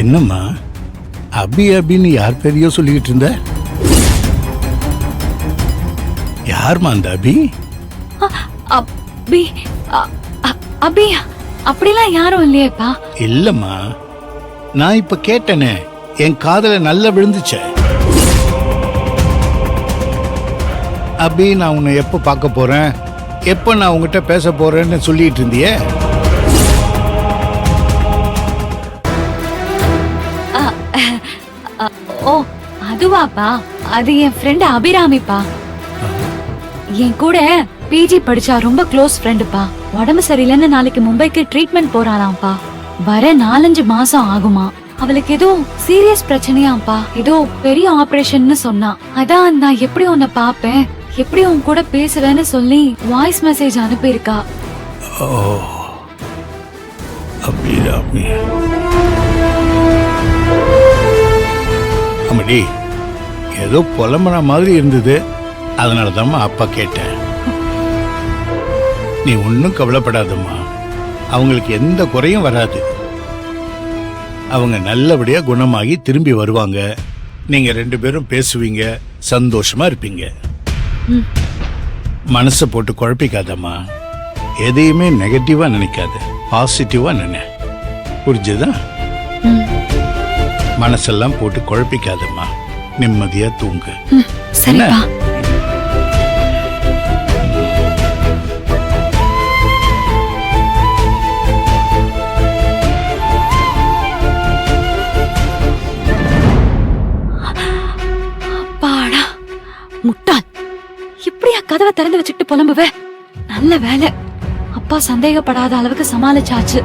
என்னம்மா அபி அபின்னு யார் பேரையோ சொல்லிக்கிட்டு இருந்த? யார்மா அந்த அபி? அபி அபி அப்படிலாம் யாரும் இல்லையேப்பா. இல்லம்மா, நான் இப்ப கேட்டனே, என் காதல நல்லா விழுந்துச்சே. அபி, நான் உன்னை எப்ப பார்க்க போறேன், எப்ப நான் உங்ககிட்ட பேச போறேன்னு சொல்லிட்டு இருந்தியே. ஓ அதுவாப்பா, அது என் ஃப்ரெண்ட் அபிராமிப்பா. என் கூட பிஜி படிச்சா, ரொம்ப க்ளோஸ் ஃப்ரெண்டுப்பா. உடம்பு சரியில்லைன்னு நாளைக்கு மும்பைக்கு ட்ரீட்மெண்ட் போறாளாம்ப்பா. வர 4-5 மாசம் ஆகுமா. அவளுக்கு ஏதோ சீரியஸ் பிரச்சனையாப்பா, ஏதோ பெரிய ஆபரேஷன்னு சொன்னா. அதான் நான் எப்படி உன்னை பாப்பேன், எப்படி உன் கூட பேசுவேன்னு சொல்லி வாய்ஸ் மெசேஜ் அனுப்பியிருக்கா. அபிராமி, அம்மாடி, ஏதோ புலம்புற மாதிரி இருந்தது, அதனாலதாம்மா அப்பா கேட்டேன். நீ ஒன்னும் கவலைப்படாதம்மா, அவங்களுக்கு எந்த குறையும் வராது. அவங்க நல்லபடியா குணமாகி திரும்பி வருவாங்க. நீங்க 2 பேரும் பேசுவீங்க, சந்தோஷமா இருப்பீங்க. மனசை போட்டு குழப்பிக்காதம்மா, எதையுமே நெகட்டிவா நினைக்காத, பாசிட்டிவா நினை. புரிஞ்சுதா? மனசெல்லாம் போட்டு குழப்பிக்காதம்மா, நிம்மதியா தூங்கு. சரிப்பா. முட்டாள், இப்படியா கதவை திறந்து வச்சுட்டு புலம்புவே? நல்ல வேலை, அப்பா சந்தேகப்படாத அளவுக்கு சமாளிச்சாச்சு.